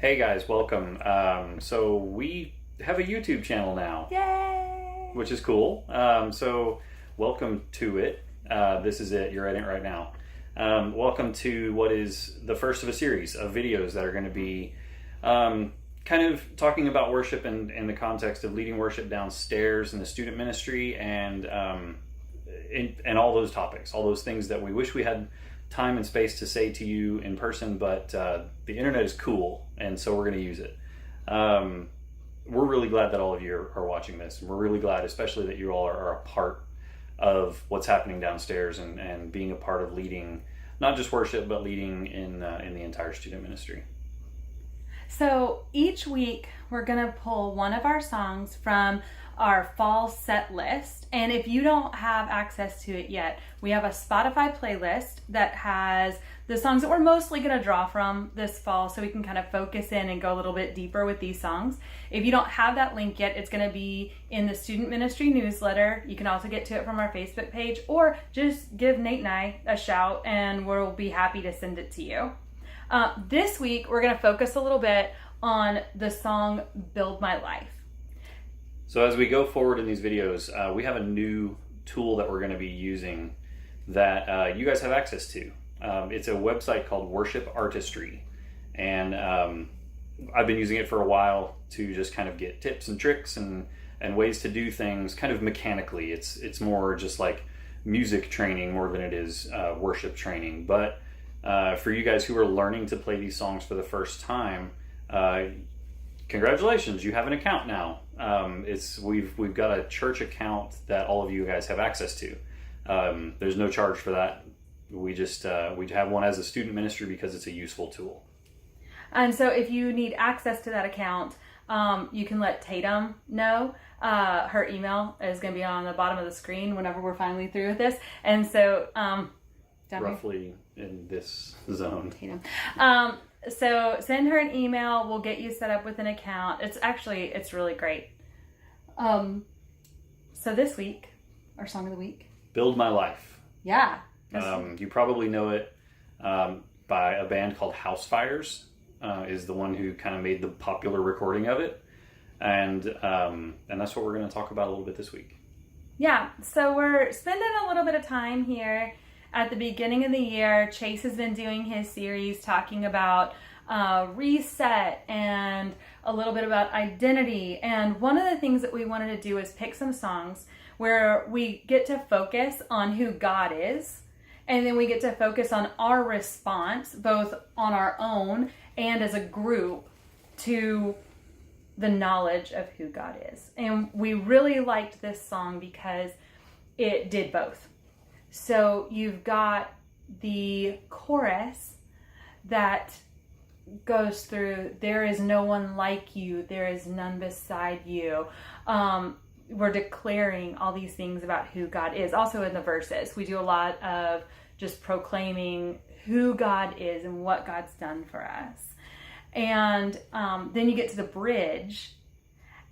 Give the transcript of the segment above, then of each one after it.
Hey guys, welcome. So we have a YouTube channel now, Yay! which is cool. So welcome to it. This is it. You're in it right now. Welcome to what is the first of a series of videos that are going to be kind of talking about worship in the context of leading worship downstairs in the student ministry and all those topics, all those things that we wish we had time and space to say to you in person, but the internet is cool, and so we're going to use it. We're really glad that all of you are watching this, and we're really glad especially that you all are a part of what's happening downstairs and being a part of leading not just worship but leading in the entire student ministry. So each week we're going to pull one of our songs from our fall set list, and if you don't have access to it yet, we have a Spotify playlist that has the songs that we're mostly going to draw from this fall, so we can kind of focus in and go a little bit deeper with these songs. If you don't have that link yet, it's going to be in the student ministry newsletter. You can also get to it from our Facebook page, or just give Nate and I a shout and we'll be happy to send it to you. This week we're going to focus a little bit on the song Build My Life. So as we go forward in these videos, we have a new tool that we're going to be using that you guys have access to. It's a website called Worship Artistry, and I've been using it for a while to just kind of get tips and tricks and ways to do things kind of mechanically. It's more just like music training more than it is worship training. But for you guys who are learning to play these songs for the first time, congratulations, you have an account now. We've got a church account that all of you guys have access to. There's no charge for that. We just we have one as a student ministry because it's a useful tool. And so if you need access to that account, you can let Tatum know. Her email is going to be on the bottom of the screen whenever we're finally through with this. And so roughly in this zone. Tatum. So send her an email. We'll get you set up with an account. It's really great. So this week, our song of the week, Build My Life. Yeah. You probably know it by a band called Housefires. Is the one who kind of made the popular recording of it, and that's what we're going to talk about a little bit this week. Yeah. So we're spending a little bit of time here. At the beginning of the year, Chase has been doing his series talking about reset and a little bit about identity. And one of the things that we wanted to do is pick some songs where we get to focus on who God is. And then we get to focus on our response, both on our own and as a group, to the knowledge of who God is. And we really liked this song because it did both. So you've got the chorus that goes through, there is no one like you, there is none beside you. We're declaring all these things about who God is. Also in the verses, we do a lot of just proclaiming who God is and what God's done for us. And then you get to the bridge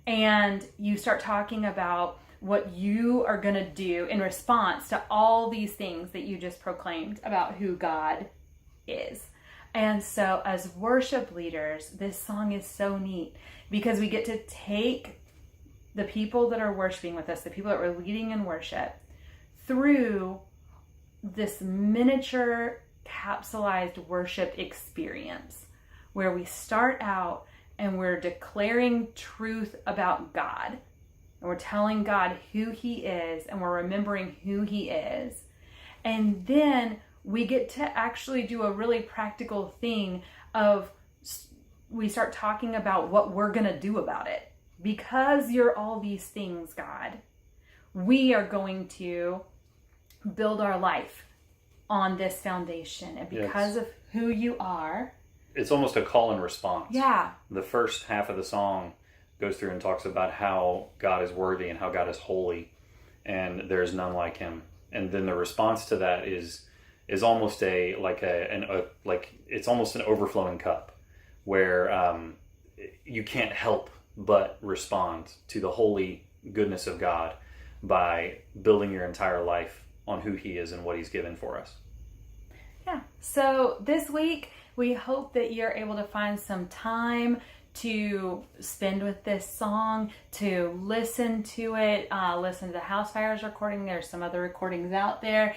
and you start talking about what you are going to do in response to all these things that you just proclaimed about who God is. And so as worship leaders, this song is so neat because we get to take the people that are worshiping with us, the people that we're leading in worship, through this miniature capsulized worship experience where we start out and we're declaring truth about God. And we're telling God who He is, and we're remembering who He is. And then we get to actually do a really practical thing of we start talking about what we're going to do about it. Because you're all these things, God, we are going to build our life on this foundation. And because of who you are. It's almost a call and response. Yeah. The first half of the song goes through and talks about how God is worthy and how God is holy and there's none like Him. And then the response to that is almost it's almost an overflowing cup where you can't help but respond to the holy goodness of God by building your entire life on who He is and what He's given for us. Yeah. So this week We hope that you're able to find some time to spend with this song, to listen to it, listen to the Housefires recording. There's some other recordings out there.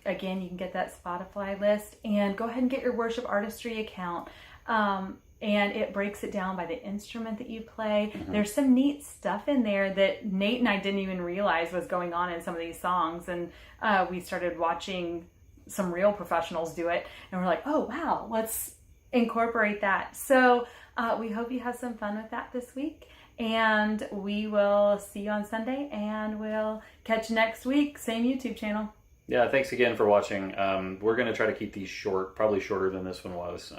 Again, you can get that Spotify list, and go ahead and get your Worship Artistry account. And it breaks it down by the instrument that you play. There's some neat stuff in there that Nate and I didn't even realize was going on in some of these songs. And we started watching some real professionals do it, and we're like, oh wow, let's incorporate that. So we hope you have some fun with that this week, and we will see you on Sunday, and we'll catch you next week, same YouTube channel. Yeah, thanks again for watching. We're going to try to keep these short, probably shorter than this one was,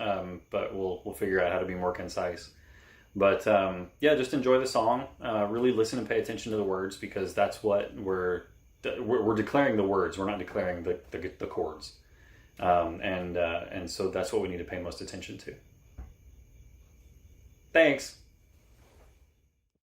but we'll figure out how to be more concise. But yeah, just enjoy the song. Really listen and pay attention to the words, because that's what we're declaring the words. We're not declaring the chords, and so that's what we need to pay most attention to. Thanks.